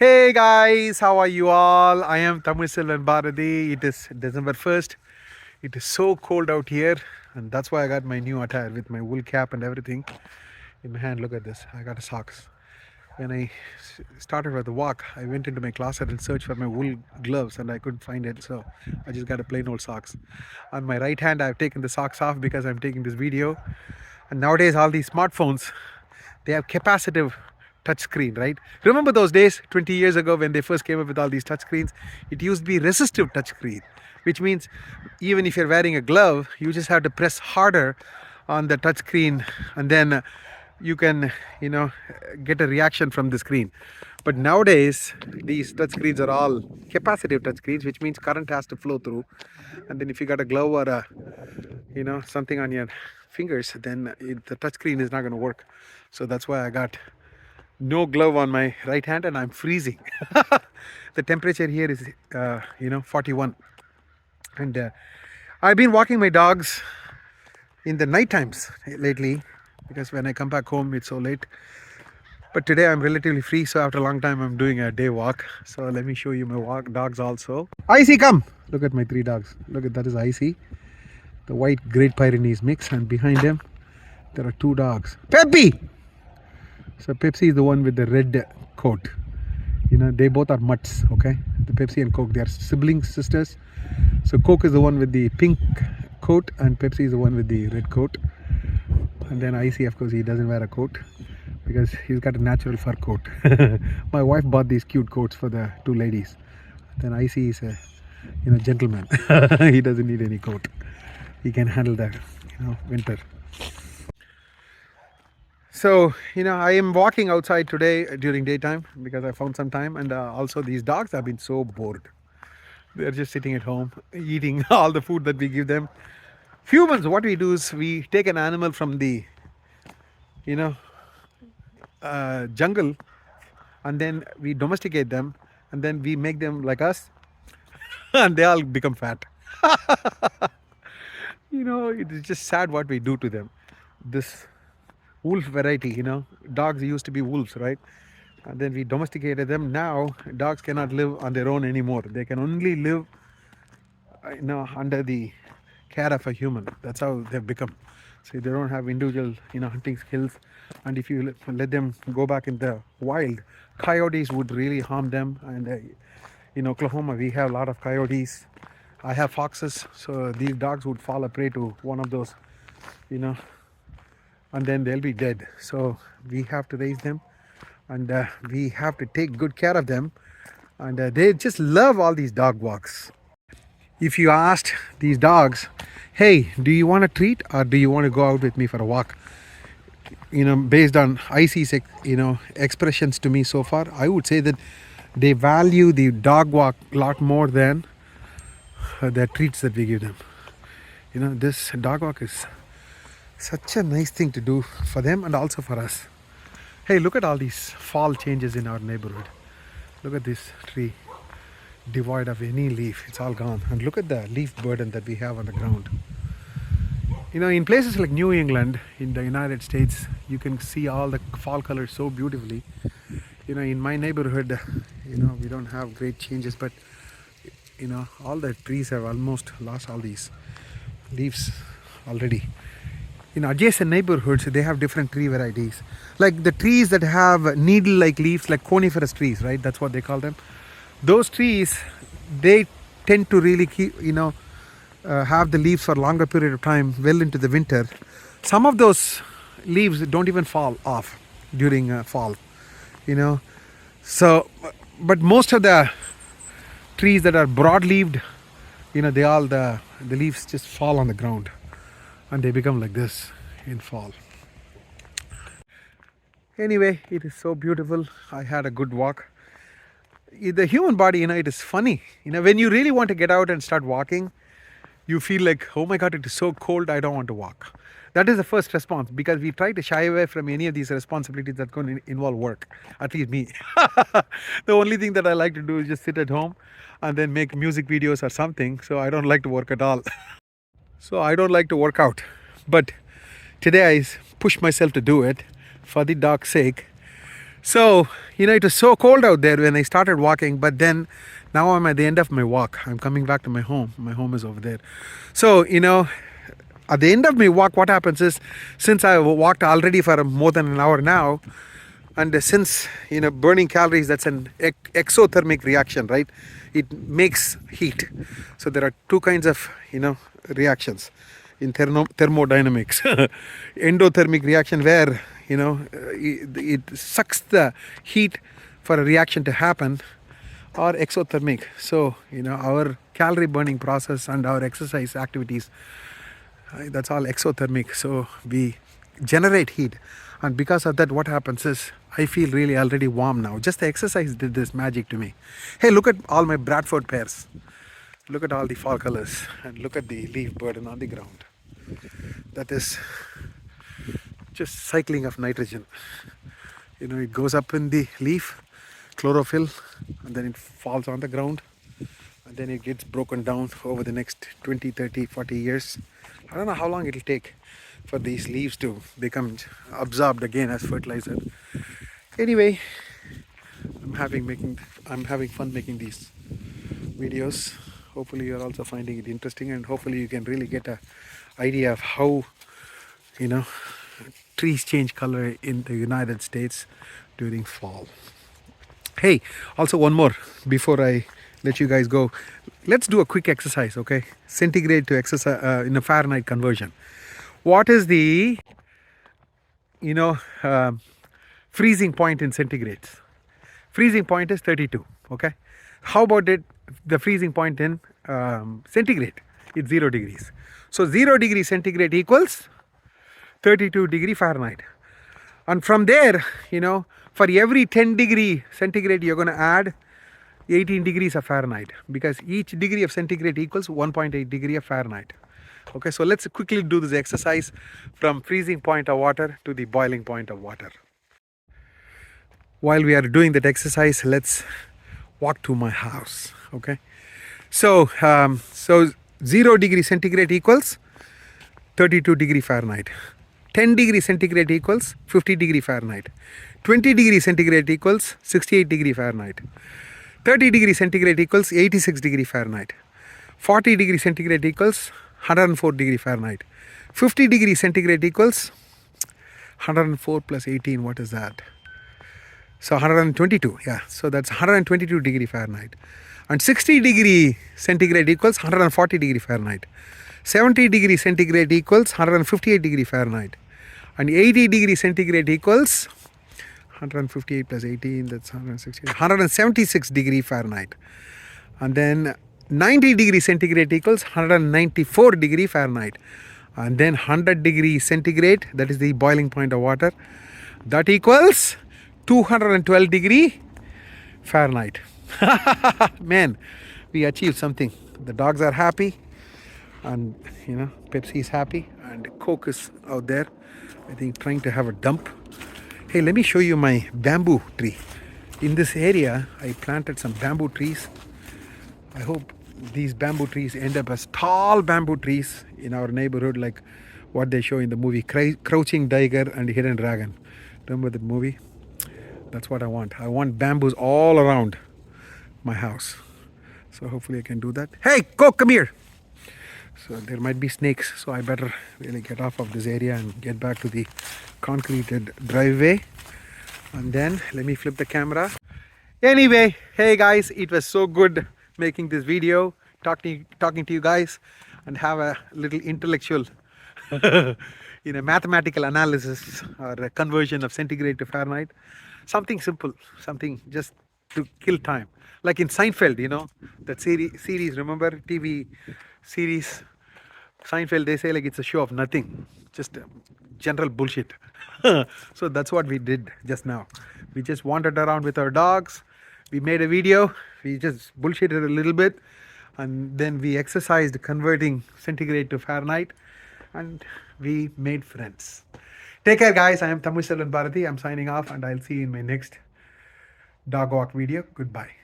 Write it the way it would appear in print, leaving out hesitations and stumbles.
Hey guys, how are you all? I am Tamil Selvan Bharati. It is December 1st. It is so cold out here, and that's why I got my new attire with my wool cap and everything in my hand. Look at this. I got a socks. When I started with the walk, I went into my closet and searched for my wool gloves and I couldn't find it. So I just got a plain old socks. On my right hand, I've taken the socks off because I'm taking this video. And nowadays, all these smartphones, they have capacitive touch screen, right? Remember those days 20 years ago when they first came up with all these touch screens? It used to be resistive touch screen, which means even if you're wearing a glove, you just have to press harder on the touch screen, and then you can, get a reaction from the screen. But nowadays, these touch screens are all capacitive touch screens, which means current has to flow through. And then if you got a glove or something on your fingers, then the touch screen is not going to work. So that's why I got no glove on my right hand and I'm freezing. The temperature here is 41, and I've been walking my dogs in the night times lately because when I come back home it's so late. But today I'm relatively free, so after a long time I'm doing a day walk. So let me show you my dogs also. Icy, come! Look at my 3 dogs. Look at that is Icy, the white Great Pyrenees mix, and behind him there are 2 dogs. Peppy! So Pepsi is the one with the red coat. They both are mutts, okay? The Pepsi and Coke, they are sibling sisters. So Coke is the one with the pink coat and Pepsi is the one with the red coat. And then Icy, of course, he doesn't wear a coat because he's got a natural fur coat. My wife bought these cute coats for the 2 ladies. Then Icy is a gentleman. He doesn't need any coat. He can handle the winter. So, I am walking outside today during daytime because I found some time, and also these dogs have been so bored. They're just sitting at home eating all the food that we give them. Humans, what we do is we take an animal from the, jungle, and then we domesticate them, and then we make them like us, and they all become fat. It is just sad what we do to them. This wolf variety, dogs used to be wolves, right? And then we domesticated them. Now dogs cannot live on their own anymore. They can only live under the care of a human. That's how they've become. So they don't have individual hunting skills, and if you let them go back in the wild, coyotes would really harm them. And in Oklahoma we have a lot of coyotes. I have foxes, so these dogs would fall a prey to one of those, and then they'll be dead. So we have to raise them, and we have to take good care of them, and they just love all these dog walks. If you asked these dogs, hey, do you want a treat or do you want to go out with me for a walk, based on Icy's expressions to me so far, I would say that they value the dog walk a lot more than the treats that we give them. This dog walk is such a nice thing to do for them and also for us. Hey, look at all these fall changes in our neighborhood. Look at this tree, devoid of any leaf. It's all gone. And look at the leaf burden that we have on the ground. In places like New England in the United States, you can see all the fall colors so beautifully. In my neighborhood, we don't have great changes, but all the trees have almost lost all these leaves already. In adjacent neighborhoods, they have different tree varieties, like the trees that have needle-like leaves, like coniferous trees, right? That's what they call them. Those trees, they tend to really keep, have the leaves for a longer period of time, well into the winter. Some of those leaves don't even fall off during fall, So, but most of the trees that are broad-leaved, the leaves just fall on the ground, and they become like this in fall. Anyway, it is so beautiful. I had a good walk. The human body, it is funny. When you really want to get out and start walking, you feel like, oh my God, it is so cold, I don't want to walk. That is the first response, because we try to shy away from any of these responsibilities that going to involve work, at least me. The only thing that I like to do is just sit at home and then make music videos or something. So I don't like to work at all. So I don't like to work out. But today I pushed myself to do it for the dog's sake, So, it was so cold out there when I started walking, but then now I'm at the end of my walk. I'm coming back to my home. My home is over there. So, at the end of my walk, what happens is, since I walked already for more than an hour now, and since burning calories, that's an exothermic reaction, right? It makes heat. So there are two kinds of reactions in thermodynamics. Endothermic reaction, where it sucks the heat for a reaction to happen, or exothermic. So our calorie burning process and our exercise activities, that's all exothermic. So we generate heat, and because of that, what happens is I feel really already warm now. Just the exercise did this magic to me. Hey, look at all my Bradford pears. Look at all the fall colors, and look at the leaf burden on the ground. That is just cycling of nitrogen. It goes up in the leaf, chlorophyll, and then it falls on the ground, and then it gets broken down over the next 20, 30, 40 years. I don't know how long it'll take for these leaves to become absorbed again as fertilizer. Anyway, I'm having fun making these videos. Hopefully you're also finding it interesting, and hopefully you can really get a idea of how trees change color in the United States during fall. Hey, also one more before I let you guys go. Let's do a quick exercise, okay? Centigrade to exercise in a Fahrenheit conversion. What is the freezing point in centigrades? Freezing point is 32. Okay. How about the freezing point in centigrade? It's 0 degrees. So 0 degree centigrade equals 32 degree Fahrenheit. And from there, for every 10 degree centigrade, you're going to add 18 degrees of Fahrenheit, because each degree of centigrade equals 1.8 degree of Fahrenheit. Okay, so let's quickly do this exercise from freezing point of water to the boiling point of water. While we are doing that exercise, let's walk to my house. Okay, so 0 degree centigrade equals 32 degree Fahrenheit. 10 degree centigrade equals 50 degree Fahrenheit. 20 degree centigrade equals 68 degree Fahrenheit. 30 degree centigrade equals 86 degree Fahrenheit. 40 degree centigrade equals 104 degree Fahrenheit. 50 degree centigrade equals 104 plus 18, what is that? So 122, yeah. So that's 122 degree Fahrenheit. And 60 degree centigrade equals 140 degree Fahrenheit. 70 degree centigrade equals 158 degree Fahrenheit. And 80 degree centigrade equals 158 plus 18, that's 176 degree Fahrenheit. And then 90 degree centigrade equals 194 degree Fahrenheit. And then 100 degree centigrade, that is the boiling point of water, that equals 212 degree Fahrenheit. Man, we achieved something. The dogs are happy, and Pepsi is happy, and Coke is out there, I think, trying to have a dump. Hey, let me show you my bamboo tree. In this area, I planted some bamboo trees. I hope these bamboo trees end up as tall bamboo trees in our neighborhood, like what they show in the movie Crouching Tiger and Hidden Dragon. Remember that movie? That's what I want. I want bamboos all around my house. So hopefully I can do that. Hey, Coke, come here. So there might be snakes, so I better really get off of this area and get back to the concreted driveway. And then let me flip the camera. Anyway, hey guys, it was so good making this video, talking to you guys, and have a little intellectual mathematical analysis or a conversion of centigrade to Fahrenheit. Something simple, something just to kill time. Like in Seinfeld, that series, remember, TV series Seinfeld, they say like it's a show of nothing, just general bullshit. So that's what we did just now. We just wandered around with our dogs. We made a video. We just bullshitted a little bit, and then we exercised converting centigrade to Fahrenheit, and we made friends. Take care, guys. I am Tamiselvan Bharati. I'm signing off, and I'll see you in my next dog walk video. Goodbye.